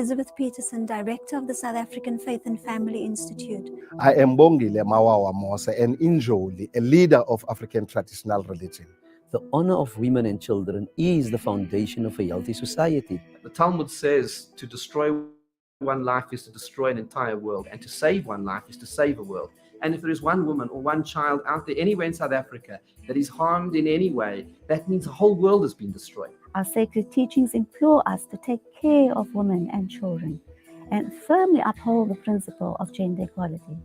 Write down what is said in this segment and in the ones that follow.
Elizabeth Petersen, Director of the South African Faith and Family Institute. I am Bongile Mawawa Mose, an Injoli, a leader of African traditional religion. The honor of women and children is the foundation of a healthy society. The Talmud says to destroy one life is to destroy an entire world, and to save one life is to save a world. And if there is one woman or one child out there anywhere in South Africa that is harmed in any way, that means the whole world has been destroyed. Our sacred teachings implore us to take care of women and children and firmly uphold the principle of gender equality.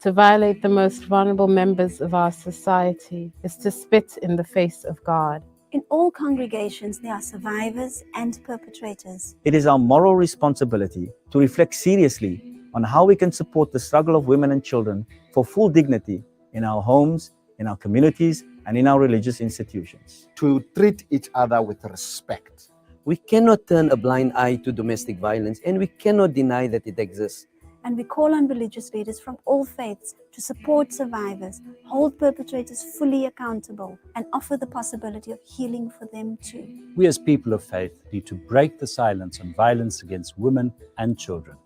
To violate the most vulnerable members of our society is to spit in the face of God. In all congregations, there are survivors and perpetrators. It is our moral responsibility to reflect seriously on how we can support the struggle of women and children for full dignity in our homes, in our communities, and in our religious institutions. To treat each other with respect. We cannot turn a blind eye to domestic violence, and we cannot deny that it exists. And we call on religious leaders from all faiths to support survivors, hold perpetrators fully accountable, and offer the possibility of healing for them too. We as people of faith need to break the silence on violence against women and children.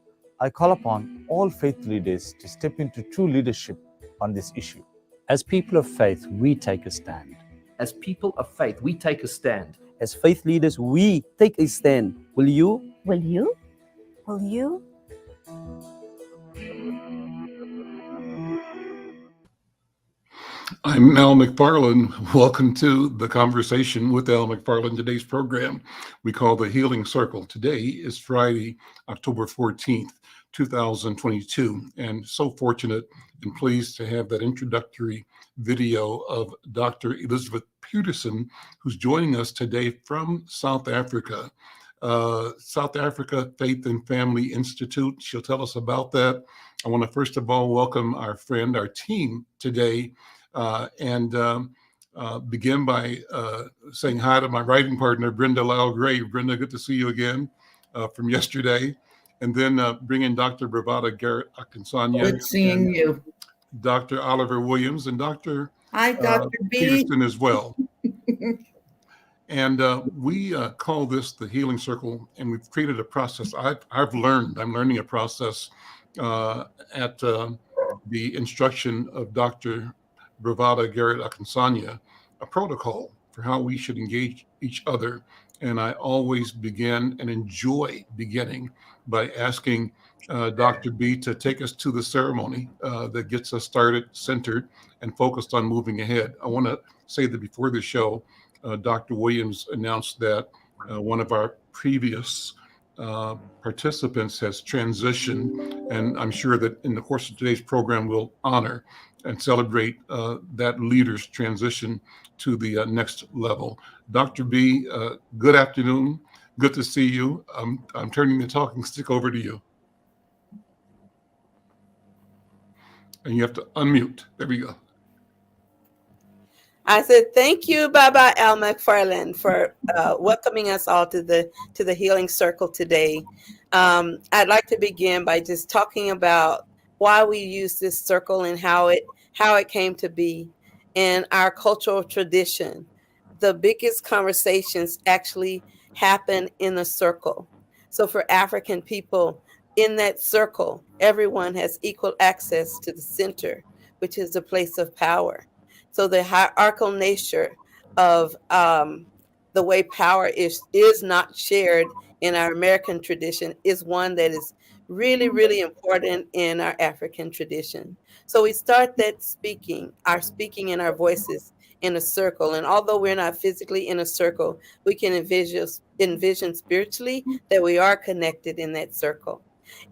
I call upon all faith leaders to step into true leadership on this issue. As people of faith, we take a stand. As people of faith, we take a stand. As faith leaders, we take a stand. Will you? Will you? Will you? I'm Al McFarlane. Welcome to the Conversation with Al McFarlane. Today's program we call the Healing Circle. Today is Friday, October 14th, 2022, and so fortunate and pleased to have that introductory video of Dr. Elizabeth Petersen, who's joining us today from South Africa. South Africa Faith and Family Institute. She'll tell us about that. I want to first of all welcome our friend, our team today, and begin by saying hi to my writing partner, Brenda Lyle-Gray. Brenda, good to see you again from yesterday. And then bring in Dr. Bravada, Garrett-Akinsanya. Good seeing you. Dr. Oliver Williams and Dr. Hi, Dr. B. Petersen as well. And we call this the Healing Circle, and we've created a process. I'm learning a process at the instruction of Dr. Bravada, Garrett-Akinsanya, a protocol for how we should engage each other. And I always begin and enjoy beginning by asking Dr. B to take us to the ceremony that gets us started, centered, and focused on moving ahead. I want to say that before the show, Dr. Williams announced that one of our previous participants has transitioned, and I'm sure that in the course of today's program, we'll honor and celebrate that leader's transition to the next level. Dr. B, good afternoon. Good to see you. I'm turning the talking stick over to you. And you have to unmute. There we go. I said, thank you, Baba Al McFarlane, for welcoming us all to the Healing Circle today. I'd like to begin by just talking about why we use this circle and how it came to be in our cultural tradition. The biggest conversations actually happen in a circle. So for African people, in that circle, everyone has equal access to the center, which is the place of power. So the hierarchical nature of the way power is not shared in our American tradition is one that is really, really important in our African tradition. So we start that speaking and our voices in a circle. And although we're not physically in a circle, we can envision spiritually that we are connected in that circle.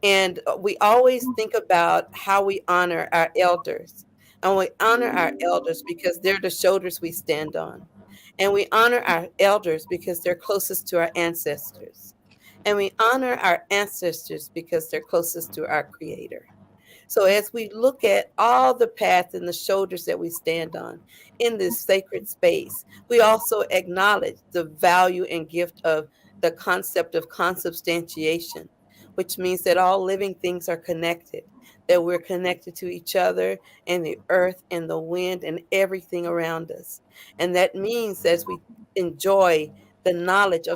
And we always think about how we honor our elders. And we honor our elders because they're the shoulders we stand on. And we honor our elders because they're closest to our ancestors. And we honor our ancestors because they're closest to our Creator. So as we look at all the paths and the shoulders that we stand on in this sacred space, we also acknowledge the value and gift of the concept of consubstantiation, which means that all living things are connected, that we're connected to each other and the earth and the wind and everything around us. And that means as we enjoy the knowledge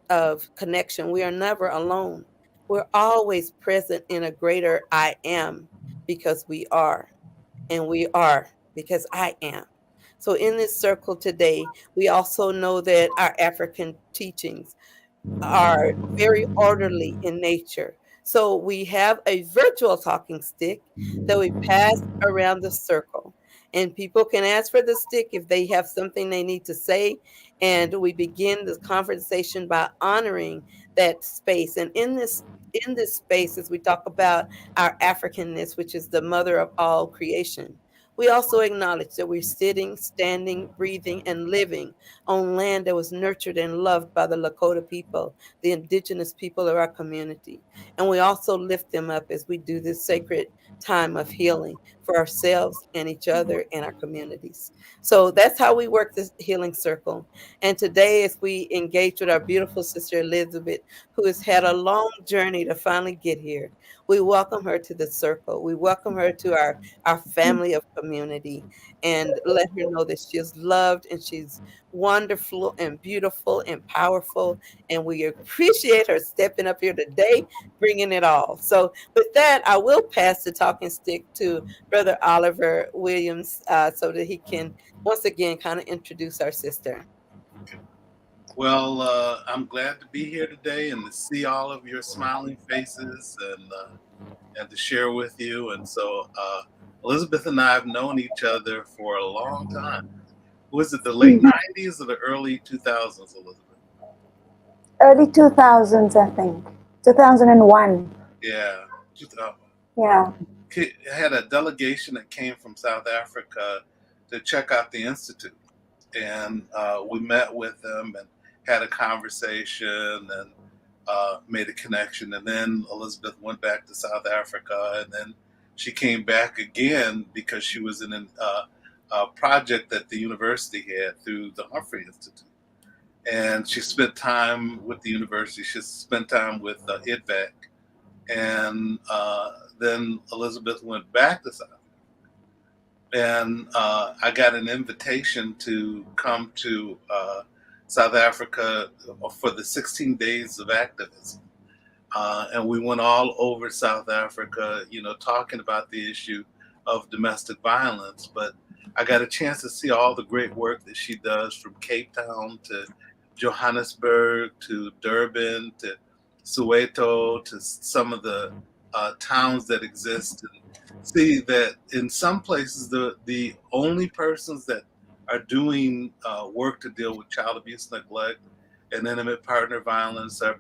of connection, we are never alone. We're always present in a greater I am because we are, and we are because I am. So in this circle today, we also know that our African teachings are very orderly in nature. So we have a virtual talking stick that we pass around the circle. And people can ask for the stick if they have something they need to say. And we begin the conversation by honoring that space. And in this space, as we talk about our Africanness, which is the mother of all creation, we also acknowledge that we're sitting, standing, breathing, and living on land that was nurtured and loved by the Lakota people, the indigenous people of our community. And we also lift them up as we do this sacred time of healing for ourselves and each other and our communities. So that's how we work this healing circle. And today, as we engage with our beautiful sister Elizabeth, who has had a long journey to finally get here, we welcome her to the circle. We welcome her to our family of community, and let her know that she is loved and she's wonderful and beautiful and powerful. And we appreciate her stepping up here today, bringing it all. So with that, I will pass the talking stick to Brother Oliver Williams so that he can once again kind of introduce our sister. Well, I'm glad to be here today and to see all of your smiling faces and to share with you. And so Elizabeth and I have known each other for a long time. Was it the late 90s or the early 2000s, Elizabeth? Early 2000s, I think. 2001. Yeah. Yeah. I had a delegation that came from South Africa to check out the Institute. And we met with them and had a conversation and made a connection. And then Elizabeth went back to South Africa, and then she came back again because she was in a project that the university had through the Humphrey Institute. And she spent time with the university. She spent time with IDVAC. And then Elizabeth went back to South Africa. And I got an invitation to come to South Africa for the 16 days of activism. And we went all over South Africa, talking about the issue of domestic violence. But I got a chance to see all the great work that she does, from Cape Town to Johannesburg to Durban to Soweto to some of the towns that exist, and see that in some places the only persons that are doing work to deal with child abuse, neglect, and intimate partner violence are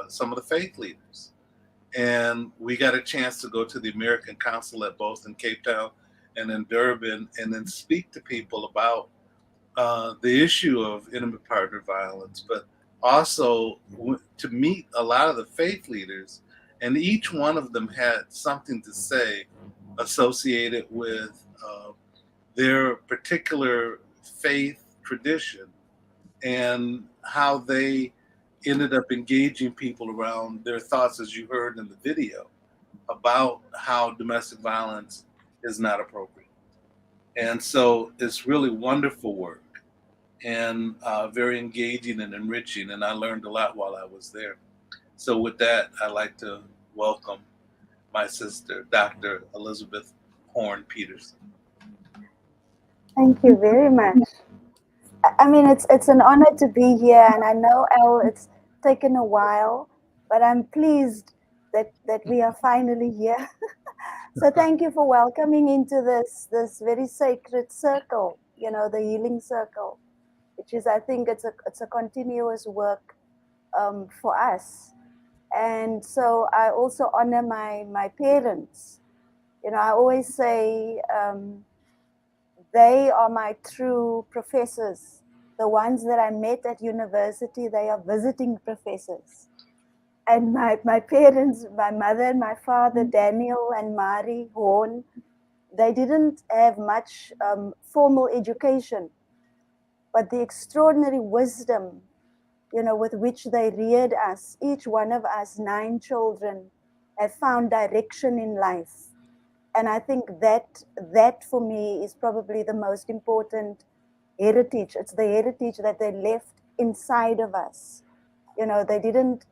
some of the faith leaders. And we got a chance to go to the American Consulate both in Cape Town and in Durban, and then speak to people about the issue of intimate partner violence, but also to meet a lot of the faith leaders. And each one of them had something to say associated with their particular faith tradition and how they ended up engaging people around their thoughts, as you heard in the video, about how domestic violence is not appropriate. And so it's really wonderful work and very engaging and enriching. And I learned a lot while I was there. So with that, I'd like to welcome my sister, Dr. Elizabeth Hoorn Petersen. Thank you very much. I mean, it's an honor to be here, and I know, Elle, it's taken a while, but I'm pleased that we are finally here. So thank you for welcoming into this very sacred circle, the healing circle, which is, I think, it's a continuous work for us. And so I also honor my parents. I always say they are my true professors. The ones that I met at university, they are visiting professors. And my parents, my mother and my father, Daniel and Mari Hoorn, they didn't have much formal education, but the extraordinary wisdom, with which they reared us, each one of us, 9 children, have found direction in life. And I think that for me is probably the most important heritage. It's the heritage that they left inside of us. They didn't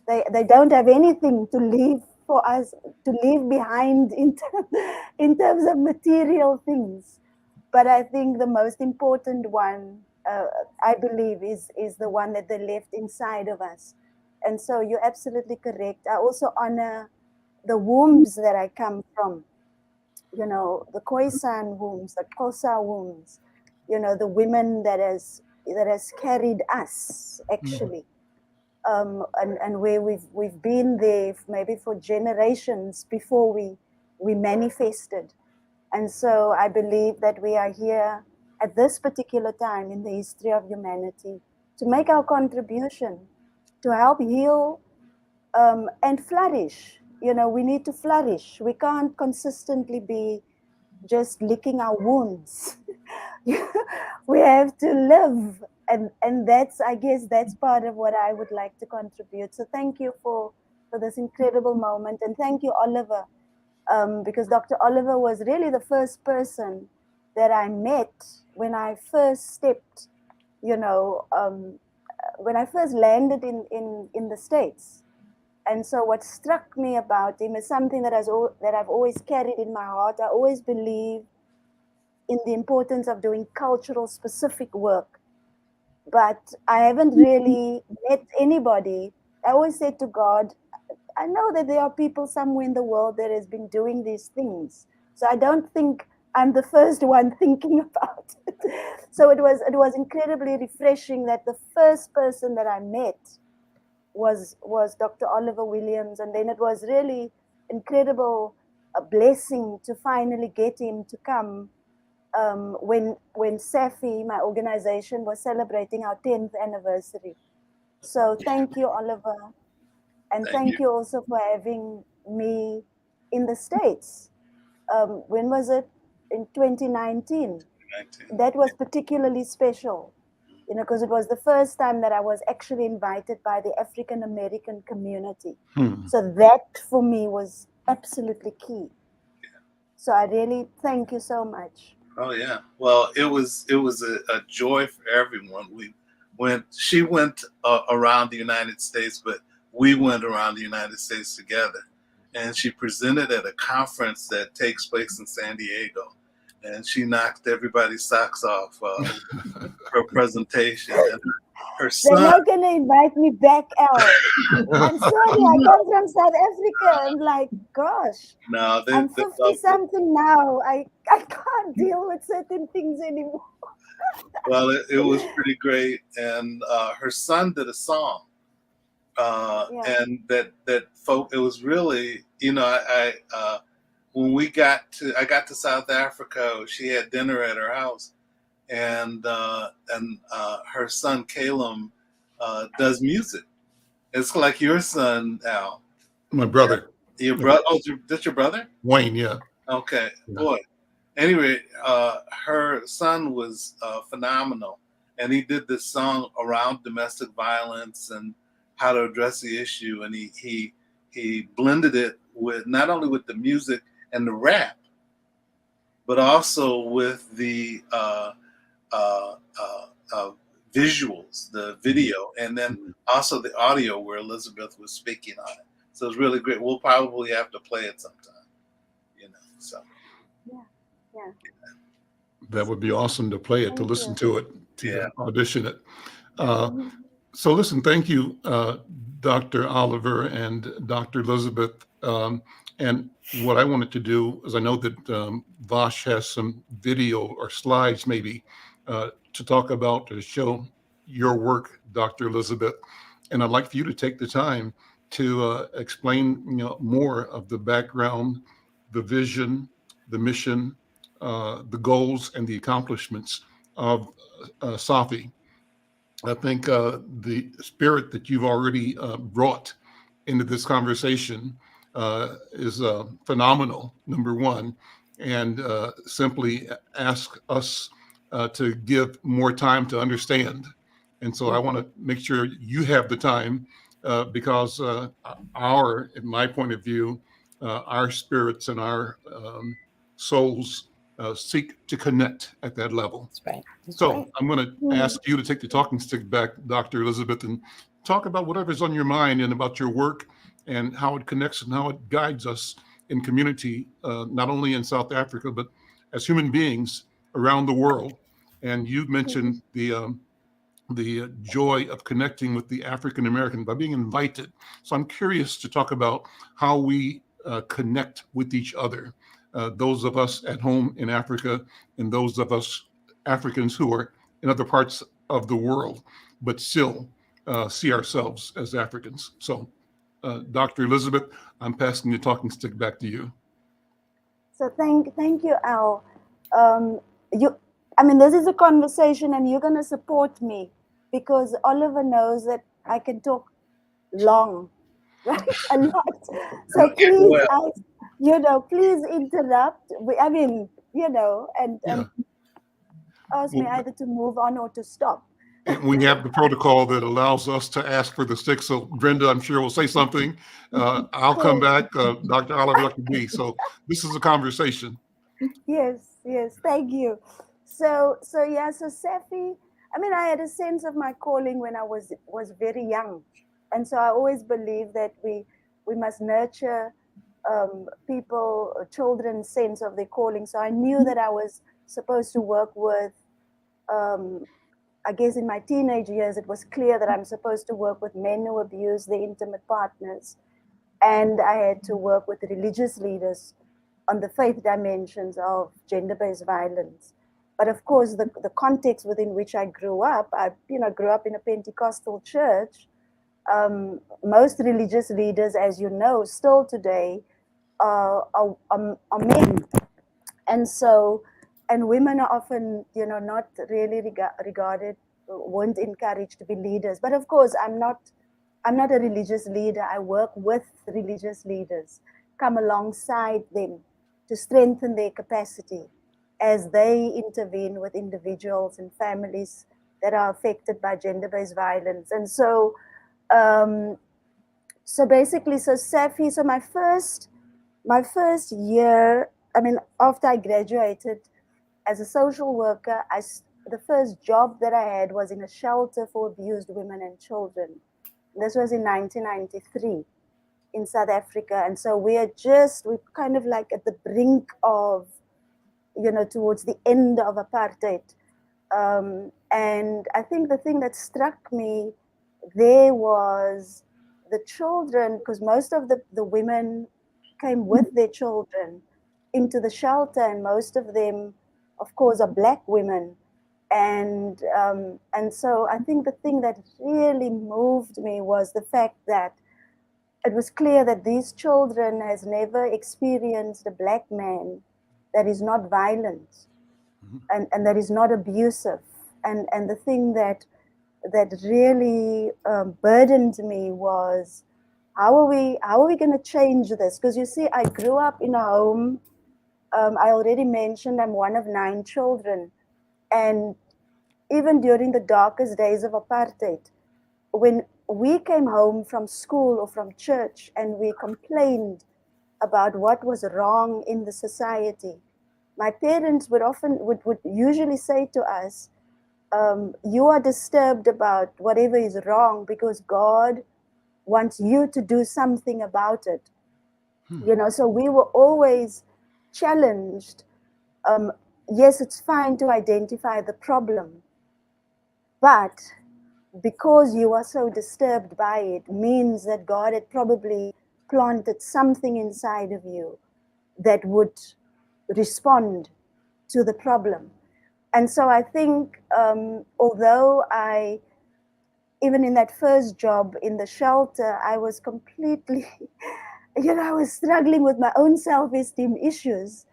They don't have anything to leave for us to leave behind in terms of material things. But I think the most important one, I believe, is the one that they left inside of us. And so you're absolutely correct. I also honor the wombs that I come from. You know, the Khoisan wombs, the Xhosa wombs. You know, the women that has carried us actually. And where we've been there maybe for generations before we manifested. And so I believe that we are here at this particular time in the history of humanity to make our contribution, to help heal and flourish. You know, we need to flourish. We can't consistently be just licking our wounds. We have to live. And that's, I guess, that's part of what I would like to contribute. So thank you for this incredible moment. And thank you, Oliver, because Dr. Oliver was really the first person that I met when I first stepped, you know, when I first landed in the States. And so what struck me about him is something that I've always carried in my heart. I always believe in the importance of doing cultural specific work. But I haven't really met anybody. I always said to God, I know that there are people somewhere in the world that has been doing these things. So I don't think I'm the first one thinking about it. So it was incredibly refreshing that the first person that I met was Dr. Oliver Williams. And then it was really incredible, a blessing to finally get him to come when SAFFI, my organization, was celebrating our 10th anniversary. So thank you, Oliver. And thank you also for having me in the States. When was it? In 2019. That was particularly special, you know, because it was the first time that I was actually invited by the African American community. So that for me was absolutely key. So I really thank you so much. Oh yeah. Well, it was a joy for everyone. She went around the United States, but we went around the United States together. And she presented at a conference that takes place in San Diego. And she knocked everybody's socks off her presentation. And her son. They're not going to invite me back out. I'm sorry, I come from South Africa. I'm like, gosh, no, I'm 50-something now. I can't deal with certain things anymore. Well, it was pretty great. And her son did a song. And that folk, it was really, you know, when I got to South Africa, she had dinner at her house, and her son Calum does music. It's like your son, Al. My brother. Your brother? Oh, that's your brother? Wayne, yeah. Okay, boy. Anyway, her son was phenomenal, and he did this song around domestic violence and how to address the issue, and he blended it with not only with the music and the rap, but also with the visuals, the video, and then also the audio where Elizabeth was speaking on it. So it's really great. We'll probably have to play it sometime, you know. So yeah. That would be awesome to play it, to listen to it, to audition it. So listen, thank you, Dr. Oliver and Dr. Elizabeth. And what I wanted to do is, I know that Vash has some video or slides maybe to talk about, to show your work, Dr. Elizabeth. And I'd like for you to take the time to explain, you know, more of the background, the vision, the mission, the goals, and the accomplishments of SAFFI. I think the spirit that you've already brought into this conversation is phenomenal, number one, and simply ask us to give more time to understand. And so I want to make sure you have the time because in my point of view, our spirits and our souls seek to connect at that level. That's right. So I'm going to ask you to take the talking stick back, Dr. Elizabeth, and talk about whatever's on your mind and about your work and how it connects and how it guides us in community, not only in South Africa, but as human beings around the world. And you mentioned the joy of connecting with the African American by being invited. So I'm curious to talk about how we connect with each other, those of us at home in Africa and those of us Africans who are in other parts of the world, but still see ourselves as Africans. So Dr. Elizabeth, I'm passing the talking stick back to you. So thank you, Al. This is a conversation and you're going to support me because Oliver knows that I can talk long, right? A lot. So please, please interrupt. And ask me either to move on or to stop. And we have the protocol that allows us to ask for the stick. So Brenda, I'm sure will say something. I'll come back. Dr. Oliver, Dr. B. So this is a conversation. Yes, thank you. So SAFFI, I had a sense of my calling when I was very young. And so I always believe that we must nurture children's sense of their calling. So I knew that I was supposed to work with, I guess in my teenage years, it was clear that I'm supposed to work with men who abuse their intimate partners. And I had to work with religious leaders on the faith dimensions of gender-based violence. But of course, the context within which I grew up, I grew up in a Pentecostal church. Most religious leaders, as you know, still today are men. And women are often, not really regarded, weren't encouraged to be leaders. But of course, I'm not a religious leader. I work with religious leaders, come alongside them to strengthen their capacity as they intervene with individuals and families that are affected by gender-based violence. And so SAFFI, so my first year, after I graduated as a social worker, the first job that I had was in a shelter for abused women and children. This was in 1993 in South Africa. And so we're kind of like at the brink of, towards the end of apartheid. And I think the thing that struck me there was the children, because most of the women came with their children into the shelter, and most of them, of course, are Black women. And so I think the thing that really moved me was the fact that it was clear that these children has never experienced a Black man that is not violent and that is not abusive. And the thing that really burdened me was, how are we going to change this? Because you see, I grew up in a home, I already mentioned I'm one of 9 children. And even during the darkest days of apartheid, when we came home from school or from church and we complained about what was wrong in the society, my parents would usually say to us, you are disturbed about whatever is wrong because God wants you to do something about it. So we were always challenged. Yes, it's fine to identify the problem, but because you are so disturbed by it means that God had probably planted something inside of you that would respond to the problem. And so I think, although even in that first job in the shelter, I was completely, I was struggling with my own self-esteem issues.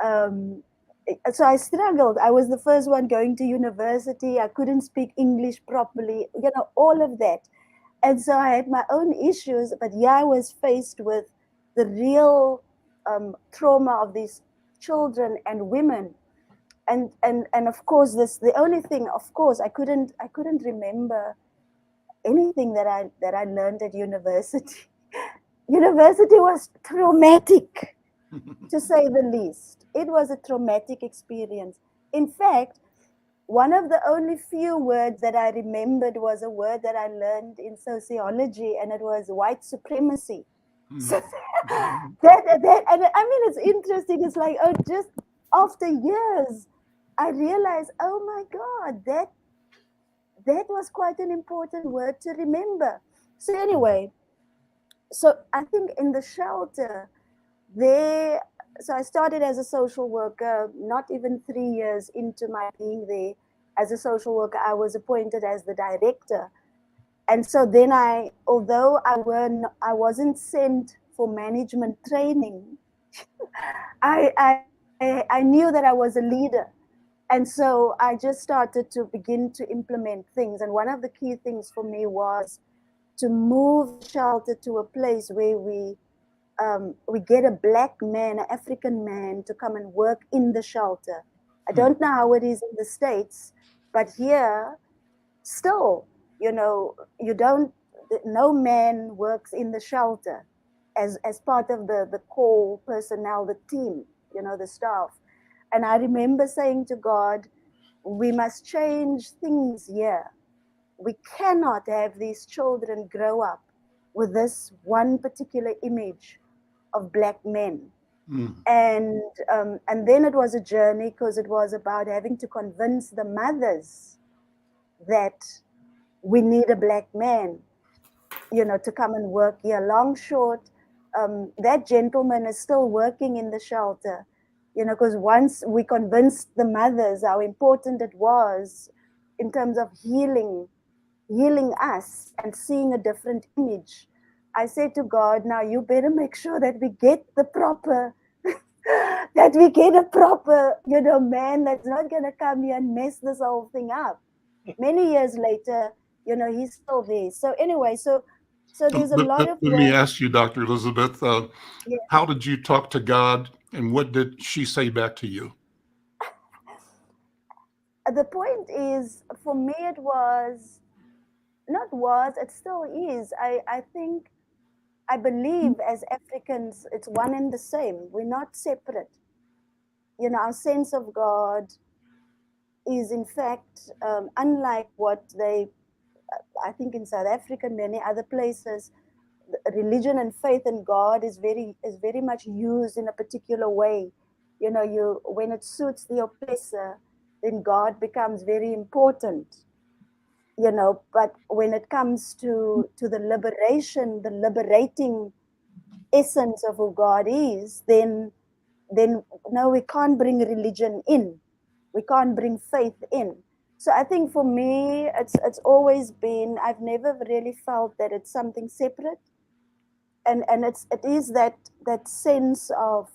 So I struggled. I was the first one going to university. I couldn't speak English properly, all of that. And so I had my own issues, but I was faced with the real trauma of these children and women. And of course, the only thing, of course, I couldn't remember anything that I learned at university. University was traumatic, to say the least. It was a traumatic experience. In fact, one of the only few words that I remembered was a word that I learned in sociology, and it was white supremacy. So that, and I mean, it's interesting. It's like, oh, just after years, I realized, oh my God, that was quite an important word to remember. So anyway, so I think in the shelter, so I started as a social worker, not even 3 years into my being there as a social worker, I was appointed as the director. And so then although I wasn't sent for management training, I knew that I was a leader. And so I just started to begin to implement things. And one of the key things for me was to move the shelter to a place where we get a black man, an African man, to come and work in the shelter. I don't know how it is in the States, but here, still, no man works in the shelter as part of the core personnel, the team, the staff. And I remember saying to God, we must change things here. We cannot have these children grow up with this one particular image of black men. And then it was a journey, because it was about having to convince the mothers that we need a black man, to come and work here. Long short, that gentleman is still working in the shelter, because once we convinced the mothers how important it was in terms of healing us and seeing a different image, I said to God, now you better make sure that we get the proper that we get a proper, man that's not going to come here and mess this whole thing up. Many years later, he's still there. So anyway, so there's a lot of Let me ask you, Dr. Elizabeth, how did you talk to God, and what did she say back to you? The point is, for me, it still is. I think, I believe as Africans, it's one and the same. We're not separate. Our sense of God is, in fact, unlike what I think in South Africa and many other places, religion and faith in God is very much used in a particular way. When it suits the oppressor, then God becomes very important. But when it comes to the liberation, the liberating essence of who God is, then no, we can't bring religion in. We can't bring faith in. So I think for me, it's always been, I've never really felt that it's something separate. And it is that sense of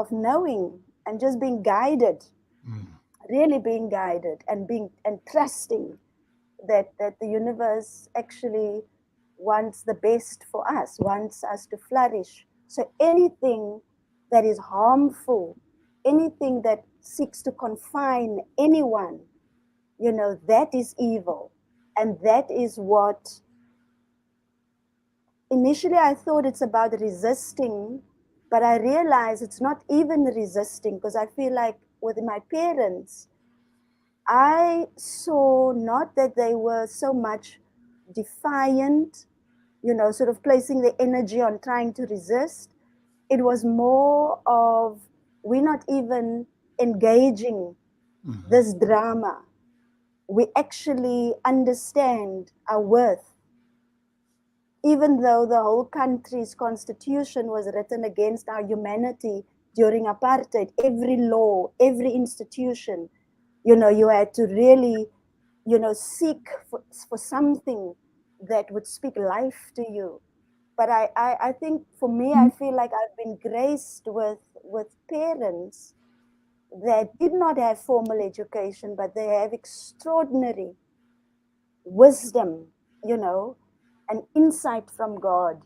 knowing and just being guided, really being guided and trusting that the universe actually wants the best for us, wants us to flourish. So anything that is harmful, anything that seeks to confine anyone, that is evil. And that is what, initially I thought it's about resisting, but I realized it's not even resisting, because I feel like with my parents, I saw not that they were so much defiant, sort of placing the energy on trying to resist. It was more of, we're not even engaging this drama. We actually understand our worth. Even though the whole country's constitution was written against our humanity during apartheid, every law, every institution, you had to really, seek for something that would speak life to you. But I think for me, I feel like I've been graced with parents that did not have formal education, but they have extraordinary wisdom, and insight from God.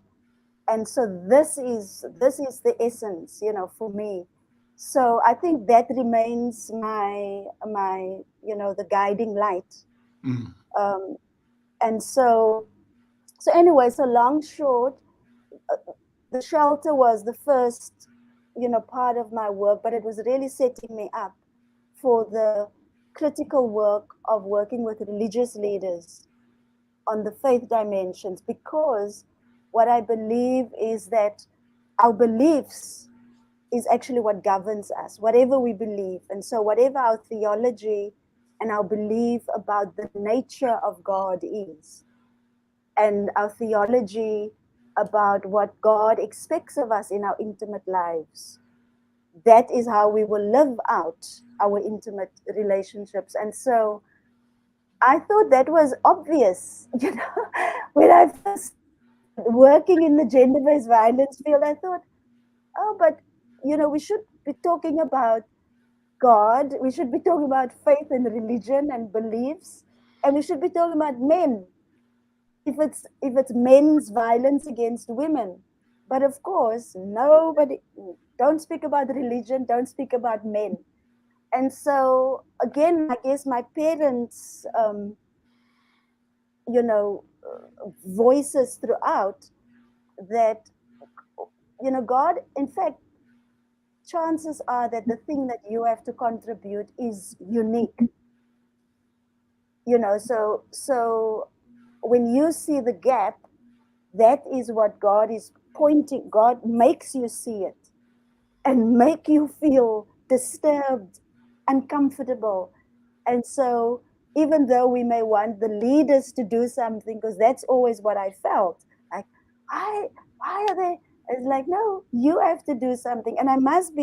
And so this is the essence, for me. So I think that remains my the guiding light. And so anyway, so long short, the shelter was the first part of my work, but it was really setting me up for the critical work of working with religious leaders on the faith dimensions, because what I believe is that our beliefs is actually what governs us, whatever we believe. And so whatever our theology and our belief about the nature of God is, and our theology about what God expects of us in our intimate lives, that is how we will live out our intimate relationships. And so I thought that was obvious, when I first working in the gender-based violence field. I thought, oh, but we should be talking about God, we should be talking about faith and religion and beliefs, and we should be talking about men, if it's men's violence against women. But of course, nobody, don't speak about religion, don't speak about men. And so again, I guess my parents, voices throughout that, God, in fact, chances are that the thing that you have to contribute is unique. So when you see the gap, that is what God is pointing. God makes you see it and make you feel disturbed, uncomfortable. And so even though we may want the leaders to do something, because that's always what I felt, like, why are they? It's like, no, you have to do something. And I must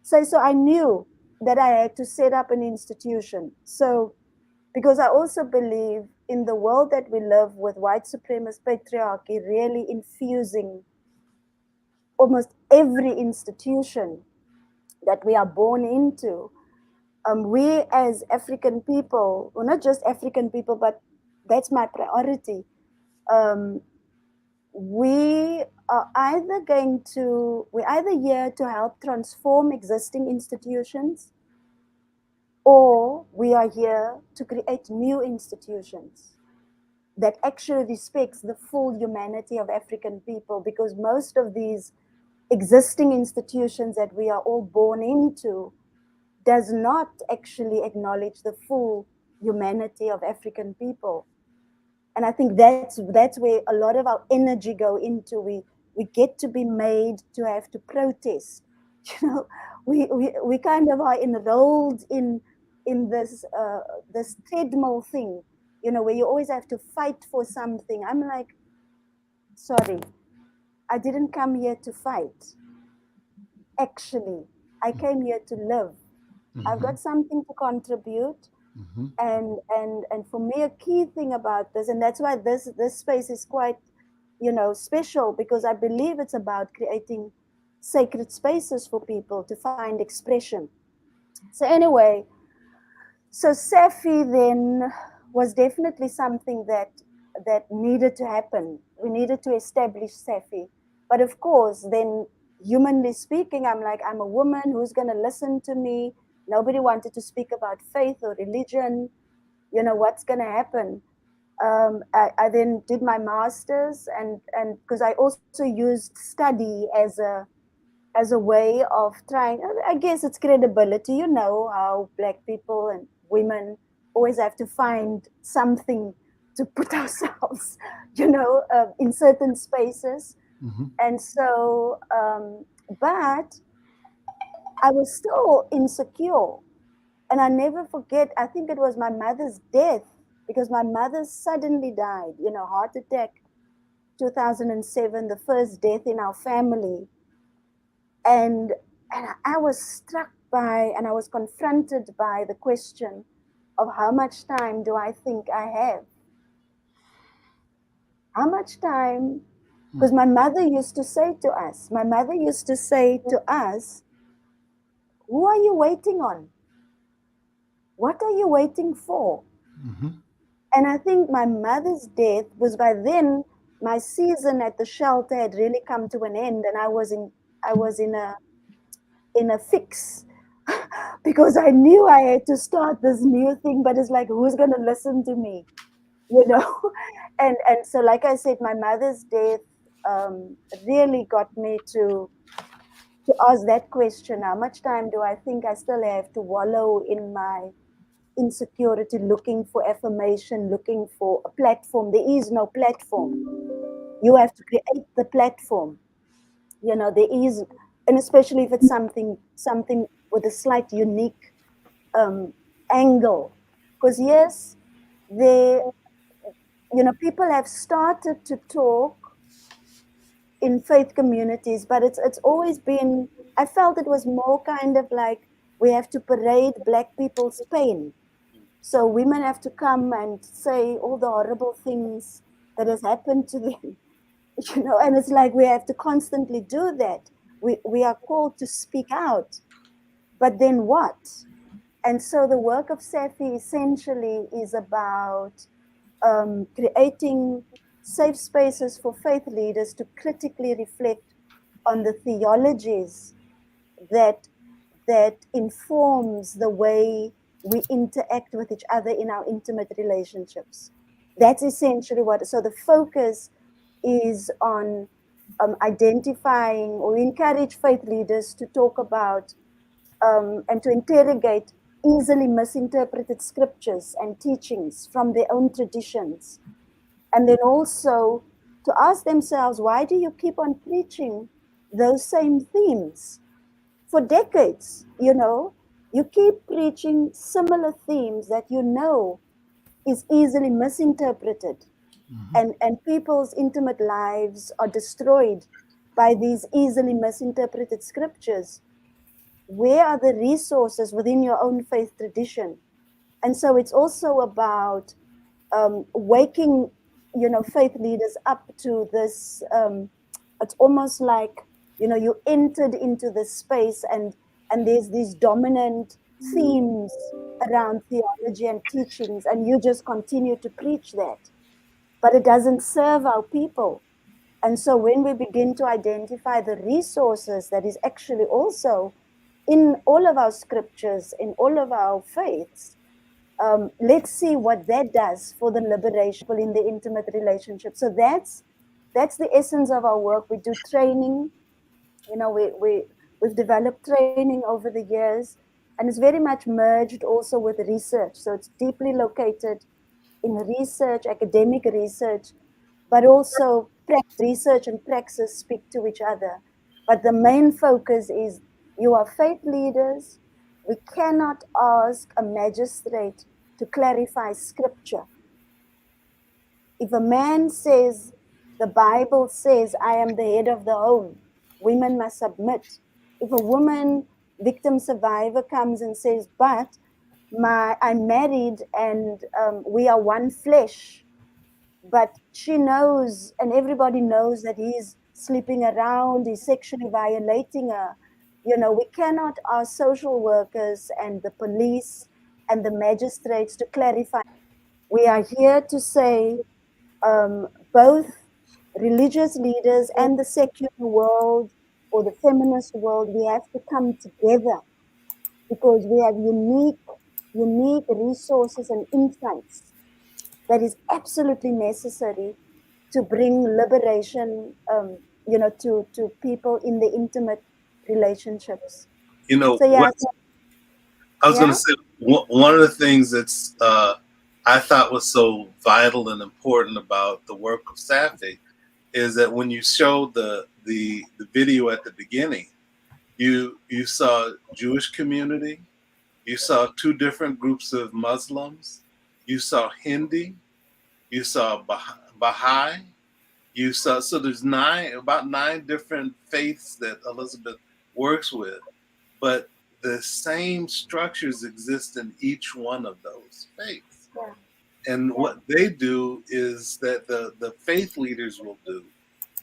say, so I knew that I had to set up an institution. So, because I also believe in the world that we live with, white supremacist patriarchy really infusing almost every institution that we are born into. We as African people, well, not just African people, but that's my priority. We are either here to help transform existing institutions, or we are here to create new institutions that actually respects the full humanity of African people, because most of these existing institutions that we are all born into does not actually acknowledge the full humanity of African people. And I think that's where a lot of our energy go into. We get to be made to have to protest. We kind of are enrolled in this this treadmill thing, where you always have to fight for something. I'm like, sorry, I didn't come here to fight. Actually, I came here to live. I've got something to contribute. And for me, a key thing about this, and that's why this space is quite, special, because I believe it's about creating sacred spaces for people to find expression. So anyway, so SAFFI then was definitely something that needed to happen. We needed to establish SAFFI. But of course, then humanly speaking, I'm like, I'm a woman, who's going to listen to me? Nobody wanted to speak about faith or religion. What's going to happen? I then did my master's, and because I also used study as a way of trying, I guess it's credibility. How Black people and women always have to find something to put ourselves, in certain spaces. And so, but I was still insecure. And I never forget, I think it was my mother's death, because my mother suddenly died, heart attack, 2007, the first death in our family. And I was struck by, and I was confronted by the question of how much time do I think I have? How much time? Because my mother used to say to us, who are you waiting on? What are you waiting for? And I think my mother's death was, by then, my season at the shelter had really come to an end, and I was in a fix because I knew I had to start this new thing, but it's like, who's going to listen to me? And so, like I said, my mother's death really got me to to ask that question, how much time do I think I still have to wallow in my insecurity, looking for affirmation, looking for a platform? There is no platform. You have to create the platform. You know, there is, and especially if it's something with a slight unique angle. Because yes, people have started to talk in faith communities, but it's always been, I felt it was more kind of like we have to parade Black people's pain. So women have to come and say all the horrible things that has happened to them, and it's like we have to constantly do that. We are called to speak out, but then what? And so the work of SAFFI essentially is about creating safe spaces for faith leaders to critically reflect on the theologies that informs the way we interact with each other in our intimate relationships. That's essentially what. So the focus is on identifying, or encourage faith leaders to talk about and to interrogate easily misinterpreted scriptures and teachings from their own traditions. And then also to ask themselves, why do you keep on preaching those same themes for decades? You keep preaching similar themes that is easily misinterpreted. And people's intimate lives are destroyed by these easily misinterpreted scriptures. Where are the resources within your own faith tradition? And so it's also about waking, faith leaders up to this. It's almost like, you entered into this space and there's these dominant themes around theology and teachings, and you just continue to preach that. But it doesn't serve our people. And so when we begin to identify the resources that is actually also in all of our scriptures, in all of our faiths, let's see what that does for the liberation in the intimate relationship. So that's the essence of our work. We do training. We've developed training over the years, and it's very much merged also with research. So it's deeply located in research, academic research, but also research and praxis speak to each other. But the main focus is, you are faith leaders. We cannot ask a magistrate to clarify scripture. If a man says, the Bible says, I am the head of the home, women must submit. If a woman, victim survivor, comes and says, but I'm married and we are one flesh, but she knows, and everybody knows, that he's sleeping around, he's sexually violating her. We cannot ask social workers and the police and the magistrates to clarify. We are here to say both religious leaders and the secular world or the feminist world, we have to come together because we have unique resources and insights that is absolutely necessary to bring liberation, to people in the intimate relationships. So, yeah, I was going to say, one of the things that's I thought was so vital and important about the work of SAFFI is that when you showed the video at the beginning, you saw Jewish community, you saw two different groups of Muslims, you saw Hindi, you saw Baha'i, you saw, so there's about nine different faiths that Elizabeth works with, but the same structures exist in each one of those faiths. Yeah. And what they do is that the faith leaders will do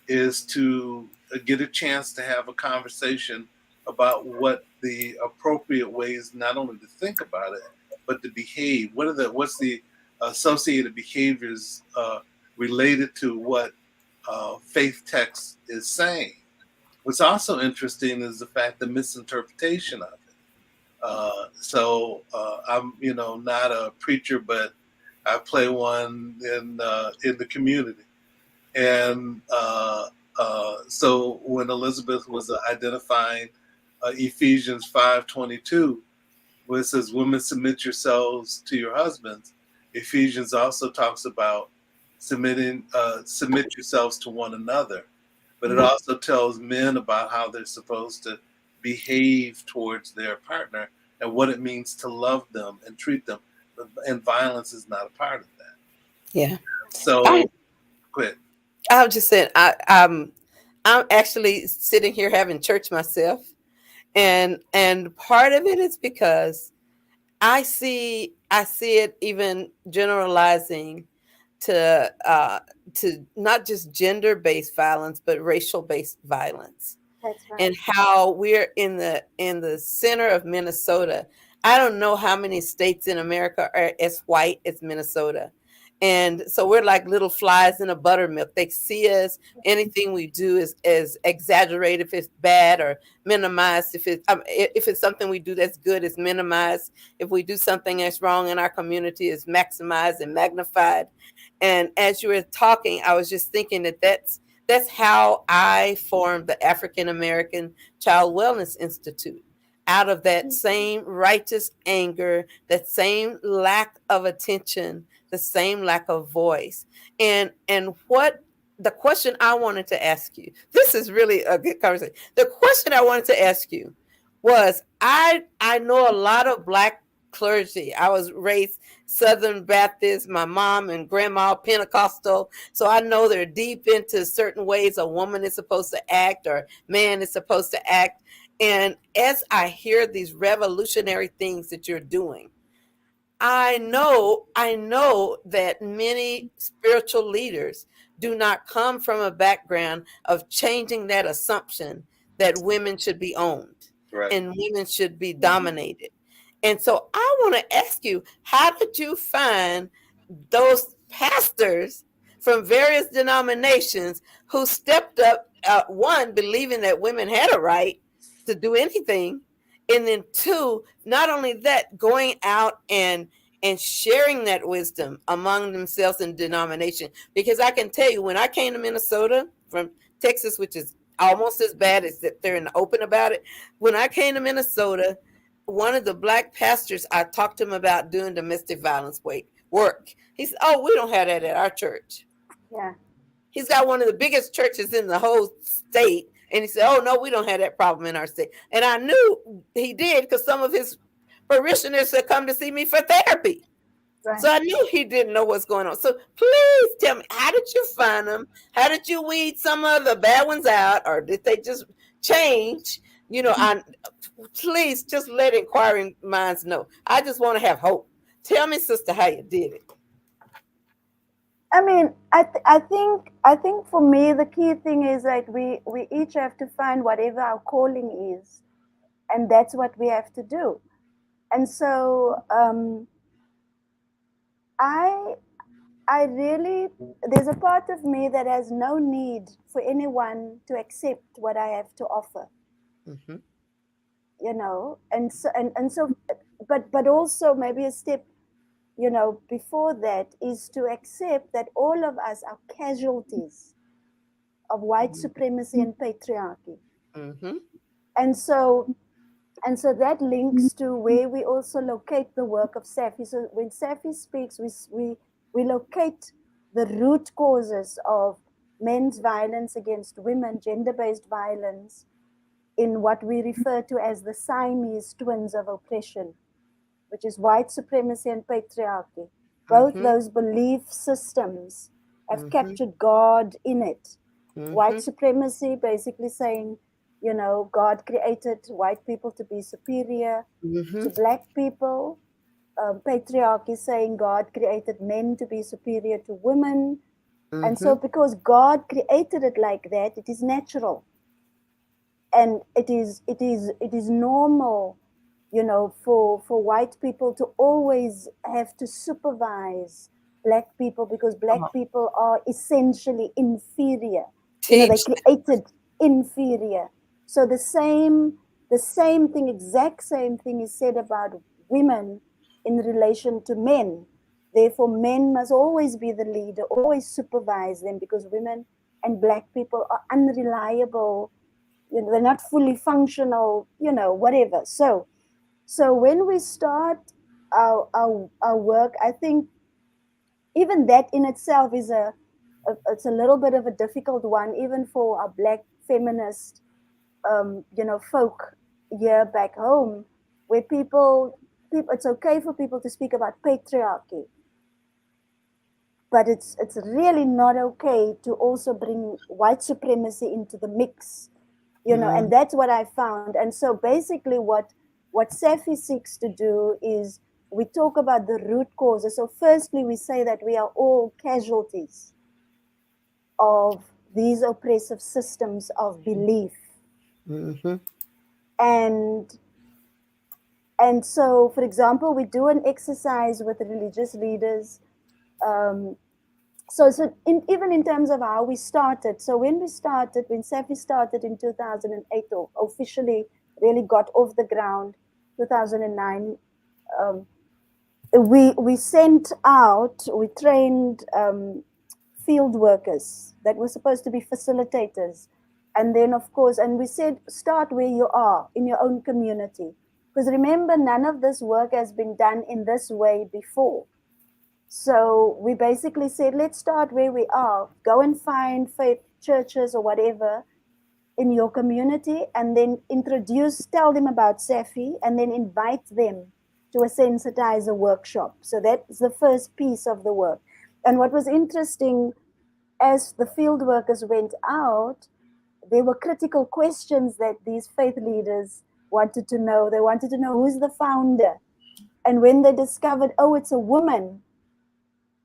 is to get a chance to have a conversation about what the appropriate ways not only to think about it, but to behave. What's the associated behaviors related to what faith text is saying? What's also interesting is the fact the misinterpretation of it. I'm not a preacher, but I play one in the community, and So when Elizabeth was identifying Ephesians 5:22, where it says, "Women, submit yourselves to your husbands," Ephesians also talks about submit yourselves to one another. But it also tells men about how they're supposed to behave towards their partner and what it means to love them and treat them. And violence is not a part of that. Yeah. So, quit. I was just saying, I'm actually sitting here having church myself, and part of it is because I see it even generalizing to not just gender-based violence, but racial-based violence. That's right. And how we're in the center of Minnesota. I don't know how many states in America are as white as Minnesota. And so we're like little flies in a buttermilk. They see us. Anything we do is exaggerated if it's bad, or minimized if it's something we do that's good, it's minimized. If we do something that's wrong in our community, it's maximized and magnified. And as you were talking, I was just thinking that's how I formed the African American Child Wellness Institute, out of that same righteous anger, that same lack of attention, the same lack of voice. And what the question I wanted to ask you, this is really a good conversation. The question I wanted to ask you was, I know a lot of Black clergy. I was raised Southern Baptist, my mom and grandma Pentecostal. So I know they're deep into certain ways a woman is supposed to act or man is supposed to act. And as I hear these revolutionary things that you're doing, I know that many spiritual leaders do not come from a background of changing that assumption that women should be owned, right, and women should be dominated. And so I want to ask you, how did you find those pastors from various denominations who stepped up, one, believing that women had a right to do anything, and then two, not only that, going out and sharing that wisdom among themselves in denomination? Because I can tell you, when I came to Minnesota from Texas, which is almost as bad as that they're in the open about it, when I came to Minnesota, one of the Black pastors, I talked to him about doing domestic violence work. He said, "Oh, we don't have that at our church." Yeah. He's got one of the biggest churches in the whole state. And he said, "Oh, no, we don't have that problem in our state." And I knew he did, because some of his parishioners had come to see me for therapy. Right. So I knew he didn't know what's going on. So please tell me, how did you find them? How did you weed some of the bad ones out? Or did they just change? Please just let inquiring minds know. I just want to have hope. Tell me, sister, how you did it. I mean, I think for me the key thing is that we each have to find whatever our calling is, and that's what we have to do. And so I really, there's a part of me that has no need for anyone to accept what I have to offer. Mm-hmm. And so but also maybe a step before that is to accept that all of us are casualties of white supremacy and patriarchy. Mm-hmm. And so that links to where we also locate the work of SAFFI. So when SAFFI speaks, we locate the root causes of men's violence against women, gender-based violence, in what we refer to as the Siamese twins of oppression, which is white supremacy and patriarchy. Both those belief systems have captured God in it. White supremacy basically saying, God created white people to be superior to Black people. Patriarchy saying God created men to be superior to women. And so because God created it like that, it is natural. And it is normal, for white people to always have to supervise Black people, because Black people are essentially inferior. They created inferior. So the same thing, exact same thing is said about women in relation to men. Therefore, men must always be the leader, always supervise them, because women and Black people are unreliable, you know, they're not fully functional, you know, whatever. So when we start our work, I think even that in itself is it's a little bit of a difficult one, even for our Black feminist, you know, folk here back home, where people, it's okay for people to speak about patriarchy, but it's really not okay to also bring white supremacy into the mix, you know, and that's what I found. And so basically what SAFFI seeks to do is we talk about the root causes. So firstly, we say that we are all casualties of these oppressive systems of belief. And so, for example, we do an exercise with religious leaders. So even in terms of how we started, so when SAFFI started in 2008, or officially really got off the ground, 2009, we sent out, we trained field workers that were supposed to be facilitators. And then, of course, and we said, start where you are, in your own community. Because remember, none of this work has been done in this way before. So we basically said, let's start where we are. Go and find faith churches or whatever in your community, and then tell them about SAFFI, and then invite them to a sensitizer workshop. So that's the first piece of the work. And what was interesting, as the field workers went out, there were critical questions that these faith leaders wanted to know. They wanted to know, who's the founder? And when they discovered, oh, it's a woman,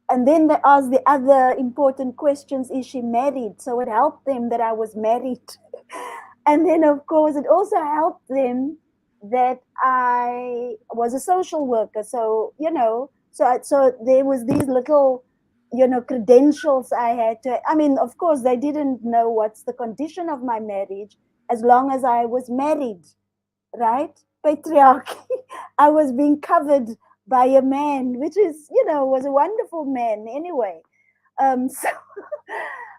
and then they asked the other important questions, is she married? So it helped them that I was married. And then, of course, it also helped them that I was a social worker. So, you know, so there was these little, you know, credentials I had to, I mean, of course, they didn't know what's the condition of my marriage as long as I was married, right? Patriarchy. I was being covered by a man, which is, you know, was a wonderful man anyway.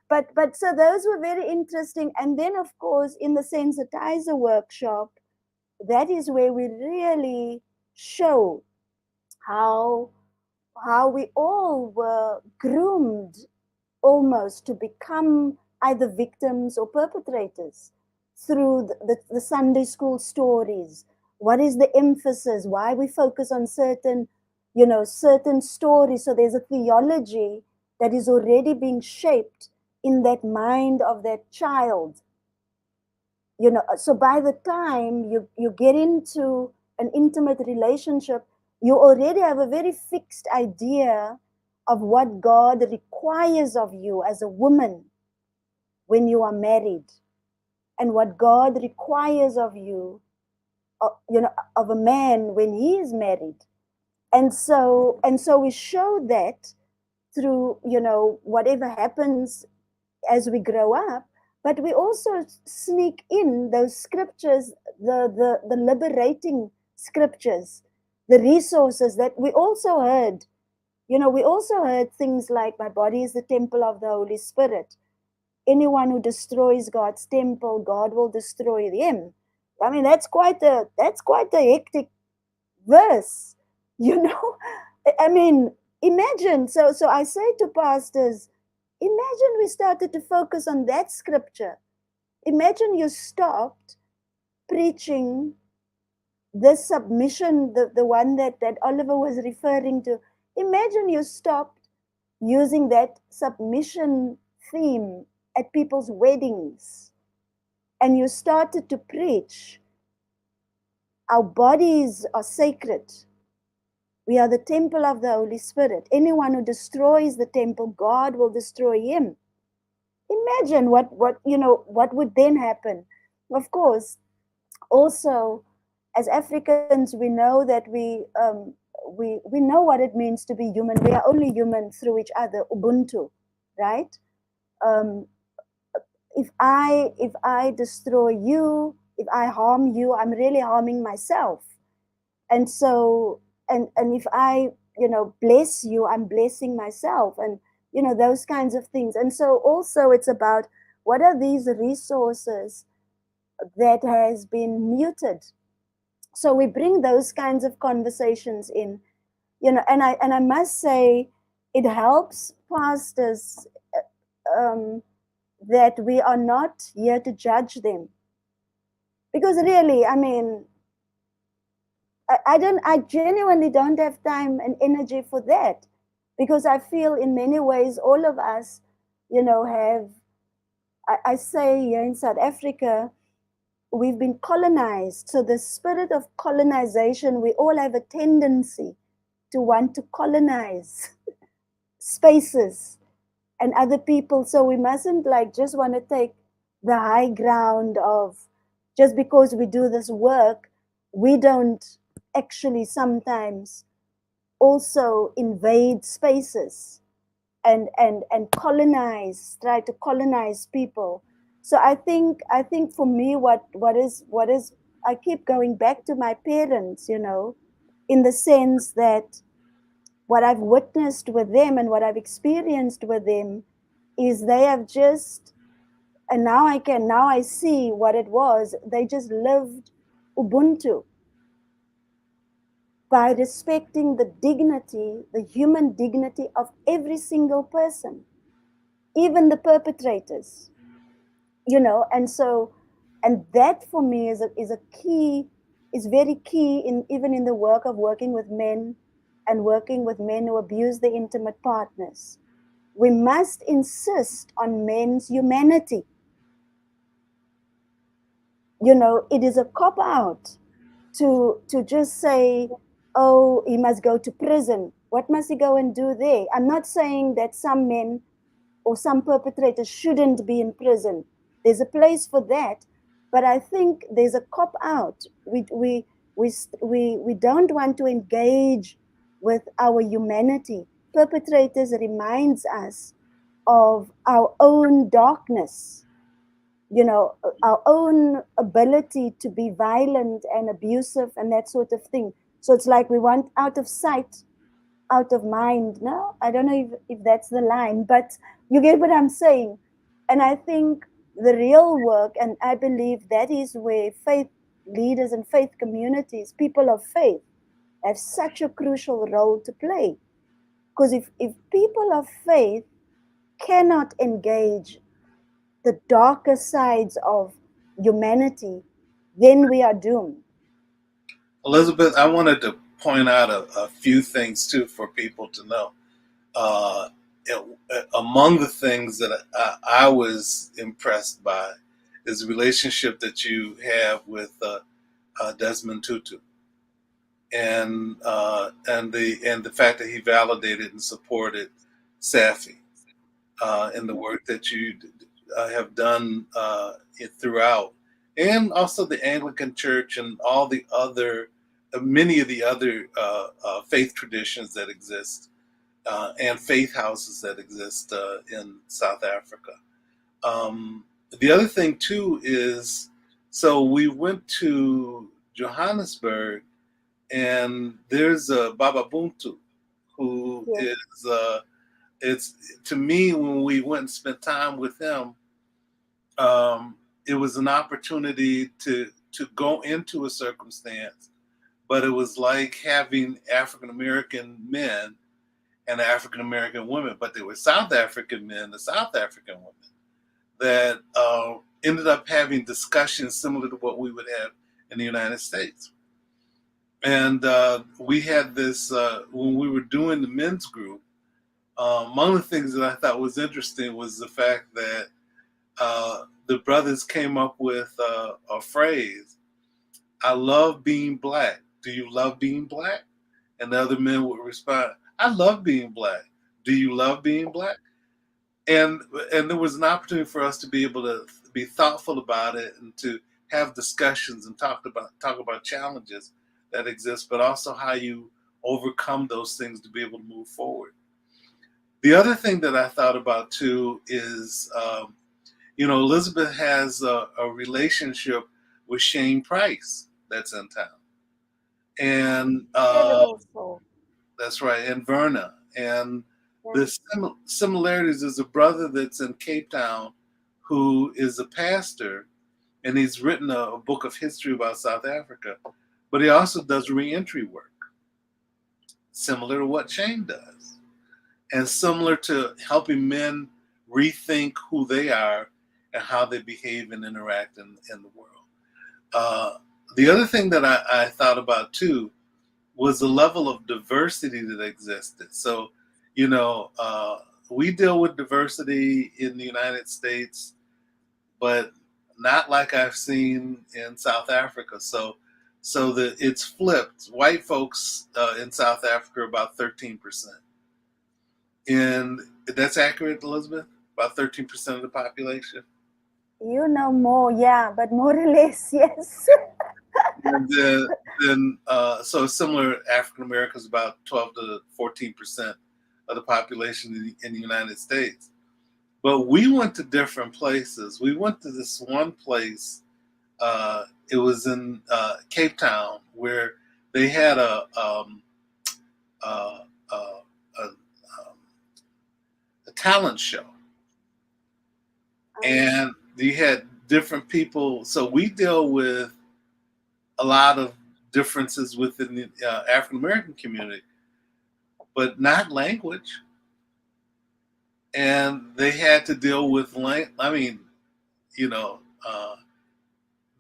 But so those were very interesting. And then, of course, in the sensitizer workshop, that is where we really show how we all were groomed almost to become either victims or perpetrators through the Sunday school stories. What is the emphasis? Why we focus on certain, you know, certain stories? So there's a theology that is already being shaped in that mind of that child. You know, so by the time you get into an intimate relationship, you already have a very fixed idea of what God requires of you as a woman when you are married, and what God requires of you, you know, of a man when he is married. And so we show that through, you know, whatever happens as we grow up, but we also sneak in those scriptures, the liberating scriptures, the resources that we also heard. You know, we also heard things like, my body is the temple of the Holy Spirit. Anyone who destroys God's temple, God will destroy them. I mean, that's quite a hectic verse, you know. I mean, imagine. So I say to pastors, imagine we started to focus on that scripture. Imagine you stopped preaching this submission, the one that Oliver was referring to. Imagine you stopped using that submission theme at people's weddings, and you started to preach, our bodies are sacred. We are the temple of the Holy Spirit. Anyone who destroys the temple, God will destroy him. Imagine what you know, what would then happen. Of course, also as Africans, we know that we know what it means to be human. We are only human through each other, Ubuntu, right? If I destroy you, if I harm you, I'm really harming myself. And so, and if I, you know, bless you, I'm blessing myself. And you know, those kinds of things. And so also it's about what are these resources that has been muted. So we bring those kinds of conversations in, you know, and I must say it helps pastors that we are not here to judge them. Because really, I mean, I genuinely don't have time and energy for that, because I feel in many ways all of us, you know, have, I say here in South Africa, we've been colonized. So the spirit of colonization, we all have a tendency to want to colonize spaces and other people. So we mustn't like just want to take the high ground of, just because we do this work, we don't actually sometimes also invade spaces and colonize, try to colonize people. So I think for me, what is I keep going back to my parents, you know, in the sense that what I've witnessed with them and what I've experienced with them is they have just, and now I see what it was. They just lived Ubuntu by respecting the dignity, the human dignity of every single person, even the perpetrators, you know. And so, and that for me is a key, is very key in even in the work of working with men and working with men who abuse their intimate partners. We must insist on men's humanity. You know, it is a cop out to just say, oh, he must go to prison. What must he go and do there? I'm not saying that some men or some perpetrators shouldn't be in prison. There's a place for that, but I think there's a cop out. We don't want to engage with our humanity. Perpetrators reminds us of our own darkness, you know, our own ability to be violent and abusive and that sort of thing. So it's like we want out of sight, out of mind. No, I don't know if that's the line, but you get what I'm saying. And I think the real work, and I believe that is where faith leaders and faith communities, people of faith, have such a crucial role to play. Because if people of faith cannot engage the darker sides of humanity, then we are doomed. Elizabeth, I wanted to point out a few things too for people to know. Among the things that I was impressed by is the relationship that you have with Desmond Tutu, and the fact that he validated and supported SAFFI in the work that you have done throughout, and also the Anglican Church and all the other, many of the other faith traditions that exist, and faith houses that exist in South Africa. The other thing too is, so we went to Johannesburg, and there's a Baba Buntu who is it's, to me, when we went and spent time with him, it was an opportunity to go into a circumstance, but it was like having African American men and African American women, but they were South African men and South African women that ended up having discussions similar to what we would have in the United States. And we had this, when we were doing the men's group, one of the things that I thought was interesting was the fact that the brothers came up with a phrase, "I love being black. Do you love being black?" And the other men would respond, "I love being black. Do you love being black?" And there was an opportunity for us to be able to be thoughtful about it and to have discussions and talk about challenges that exist, but also how you overcome those things to be able to move forward. The other thing that I thought about too is, Elizabeth has a relationship with Shane Price that's in town, and that's right, and Verna, and The similarities is a brother that's in Cape Town who is a pastor, and he's written a book of history about South Africa, but he also does reentry work, similar to what Shane does, and similar to helping men rethink who they are and how they behave and interact in the world. The other thing that I thought about too was the level of diversity that existed. So, you know, we deal with diversity in the United States, but not like I've seen in South Africa. So it's flipped. White folks in South Africa are about 13%. And that's accurate, Elizabeth? About 13% of the population? You know more, yeah, but more or less, yes. And then so similar, African Americans about 12 to 14% of the population in the United States. But we went to different places. We went to this one place. It was in Cape Town, where they had a talent show, and you had different people. So we deal with a lot of differences within the African American community, but not language. And they had to deal with I mean, you know,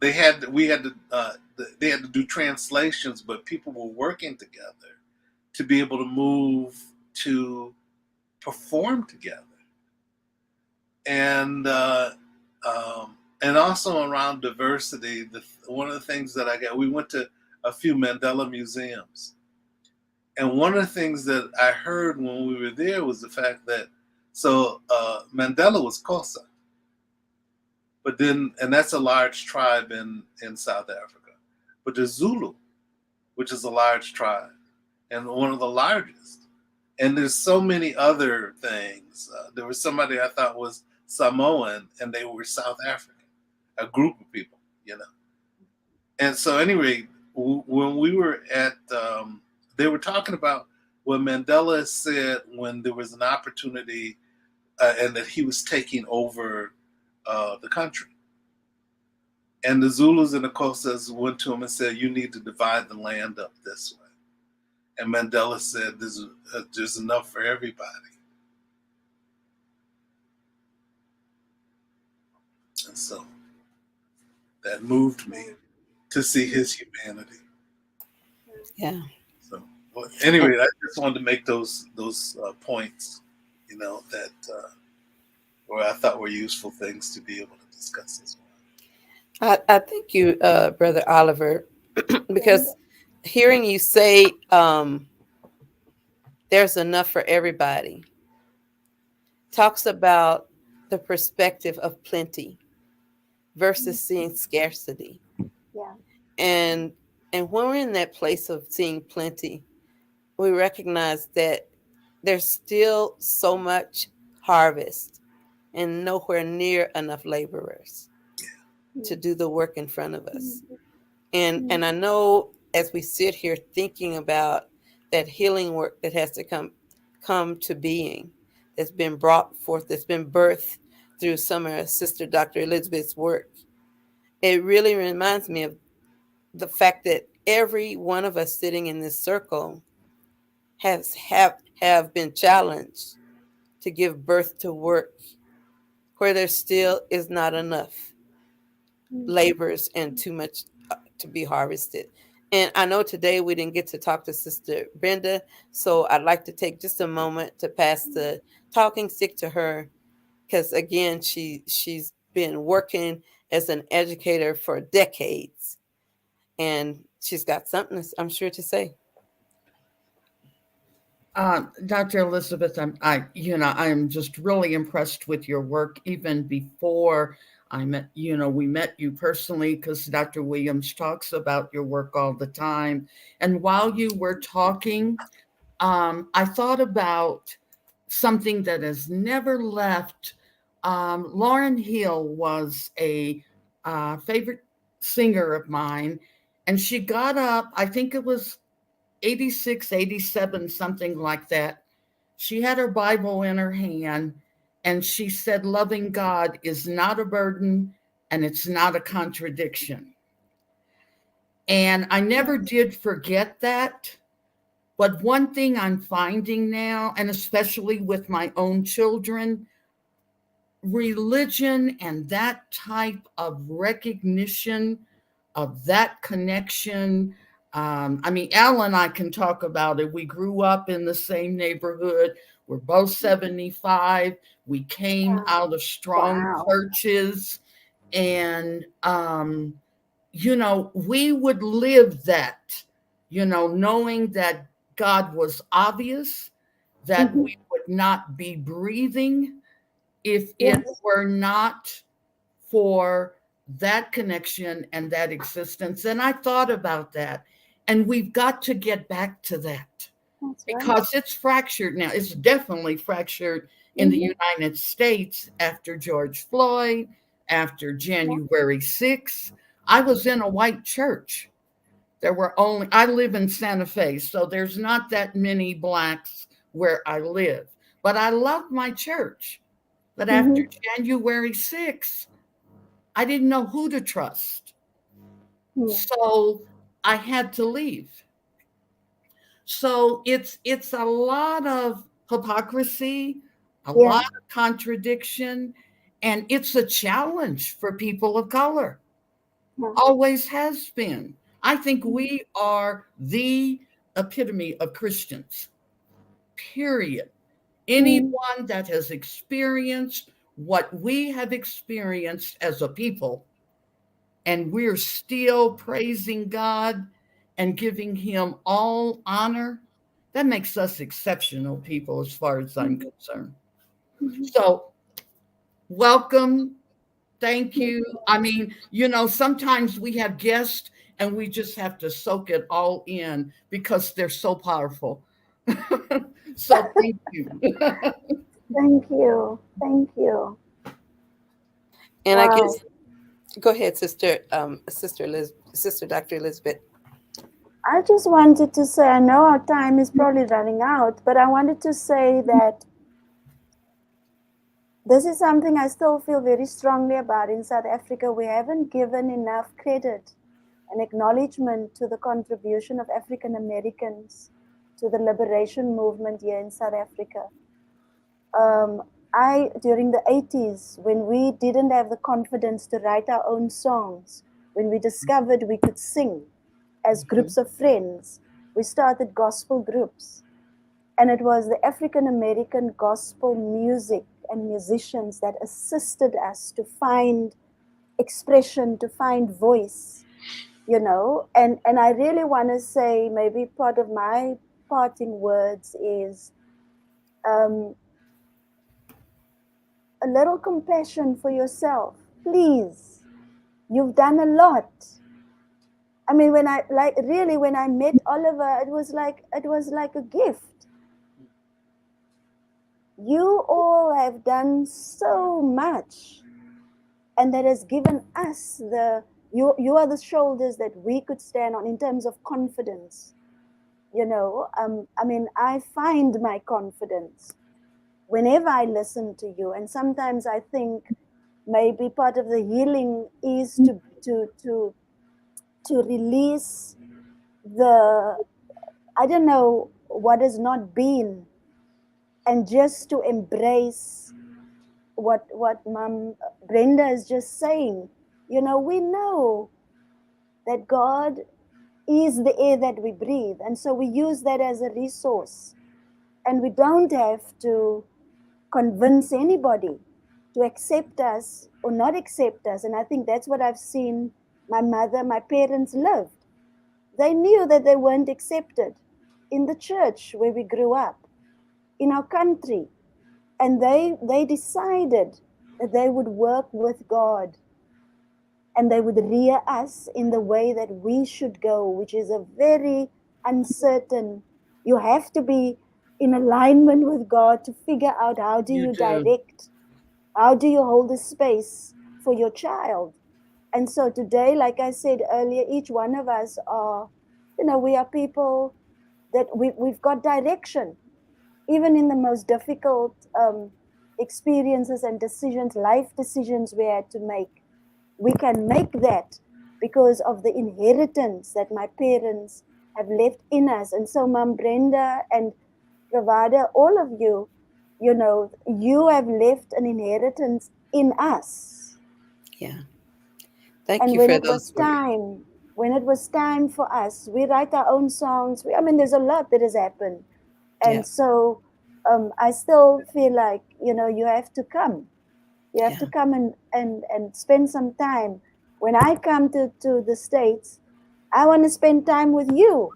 they had to do translations, but people were working together to be able to move to perform together. And also around diversity, one of the things that we went to a few Mandela museums. And one of the things that I heard when we were there was the fact that, Mandela was Xhosa, but then, and that's a large tribe in South Africa. But there's Zulu, which is a large tribe, and one of the largest. And there's so many other things. There was somebody I thought was Samoan, and they were South African, a group of people, you know. And so anyway, when we were at, they were talking about what Mandela said when there was an opportunity and that he was taking over the country. And the Zulus and the Xhosas went to him and said, "You need to divide the land up this way." And Mandela said, "There's enough for everybody." And so that moved me to see his humanity. Yeah. So anyway, I just wanted to make those points, you know, that or I thought were useful things to be able to discuss as well. I thank you, Brother Oliver, because hearing you say there's enough for everybody talks about the perspective of plenty versus seeing scarcity. Yeah. And when we're in that place of seeing plenty, we recognize that there's still so much harvest and nowhere near enough laborers to do the work in front of us. And I know as we sit here thinking about that healing work that has to come to being, that's been brought forth, that's been birthed through some of our sister Dr. Elizabeth's work, it really reminds me of the fact that every one of us sitting in this circle have been challenged to give birth to work where there still is not enough laborers and too much to be harvested. And I know today we didn't get to talk to Sister Brenda, so I'd like to take just a moment to pass the talking stick to her, because again, she's been working as an educator for decades, and she's got something, I'm sure, to say. Dr. Elizabeth, I am just really impressed with your work. Even before we met you personally, because Dr. Williams talks about your work all the time. And while you were talking, I thought about something that has never left. Lauryn Hill was a favorite singer of mine, and she got up, I think it was 86, 87, something like that. she had her Bible in her hand, and she said, loving God is not a burden and it's not a contradiction. And I never did forget that. But one thing I'm finding now, and especially with my own children, religion and that type of recognition of that connection. I mean, Al and I can talk about it. We grew up in the same neighborhood. We're both 75. We came out of strong churches. And, you know, we would live that, you know, knowing that God was obvious, that we would not be breathing if it were not for that connection and that existence. And I thought about that. And we've got to get back to that. Because it's fractured now. It's definitely fractured in the United States after George Floyd, after January 6th. I was in a white church. There were only, I live in Santa Fe, so there's not that many Blacks where I live. But I love my church. But after January 6th, I didn't know who to trust. So I had to leave. So it's a lot of hypocrisy, a lot of contradiction, and it's a challenge for people of color. Always has been. I think we are the epitome of Christians, period. Anyone that has experienced what we have experienced as a people, and we're still praising God and giving him all honor, that makes us exceptional people as far as I'm concerned. So welcome. Thank you. I mean, you know, sometimes we have guests and we just have to soak it all in because they're so powerful. So thank you. Thank you. Thank you. And I guess, go ahead, Sister Dr. Elizabeth. I just wanted to say, I know our time is probably running out, but I wanted to say that this is something I still feel very strongly about in South Africa. We haven't given enough credit and acknowledgement to the contribution of African Americans to the liberation movement here in South Africa. During the 80s, when we didn't have the confidence to write our own songs, when we discovered we could sing as groups of friends, we started gospel groups. And it was the African American gospel music and musicians that assisted us to find expression, to find voice, you know. And I really want to say, maybe part of my parting words is a little compassion for yourself, please. You've done a lot. I mean, when I met Oliver, it was like a gift. You all have done so much, and that has given us you are the shoulders that we could stand on in terms of confidence. You know, I mean, I find my confidence whenever I listen to you, and sometimes I think maybe part of the healing is to release I don't know, what has not been, and just to embrace what Mom Brenda is just saying. You know, we know that God is the air that we breathe, and so we use that as a resource, and we don't have to convince anybody to accept us or not accept us. And I think that's what I've seen my parents lived. They knew that they weren't accepted in the church where we grew up, in our country. And they decided that they would work with God, and they would rear us in the way that we should go, which is a very uncertain. You have to be in alignment with God to figure out how do you direct, how do you hold a space for your child. And so today, like I said earlier, each one of us are, you know, we are people that we've got direction. even in the most difficult experiences and decisions, life decisions we had to make, we can make that because of the inheritance that my parents have left in us. And so Mom Brenda and Bravada, all of you, you know, you have left an inheritance in us. Yeah. Thank And you when for it was those words. time, when it was time for us, we write our own songs. I mean, there's a lot that has happened. And Yeah. so I still feel like, you know, you have to come. You have to come and spend some time. When I come to the States, I want to spend time with you.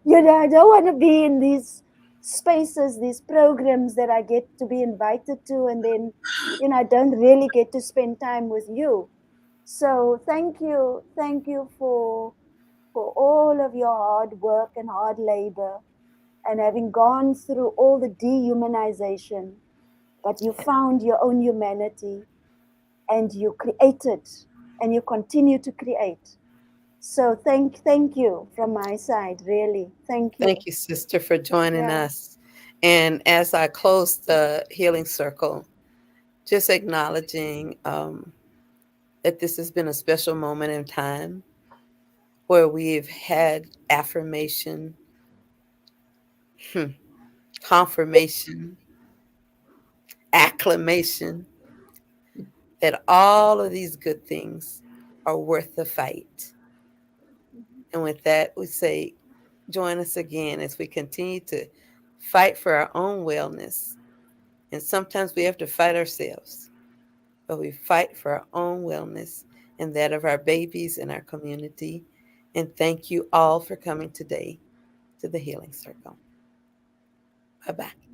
You know, I don't want to be in these spaces, these programs that I get to be invited to, and then, you know, I don't really get to spend time with you. So thank you for all of your hard work and hard labor, and having gone through all the dehumanization, but you found your own humanity, and you created, and you continue to create. So thank you from my side, really. Thank you. Thank you, sister, for joining Yeah. us. And as I close the healing circle, just acknowledging that this has been a special moment in time where we've had affirmation, confirmation, acclamation that all of these good things are worth the fight. And with that, we say, join us again as we continue to fight for our own wellness. And sometimes we have to fight ourselves, but we fight for our own wellness and that of our babies and our community. And thank you all for coming today to the Healing Circle. Bye-bye.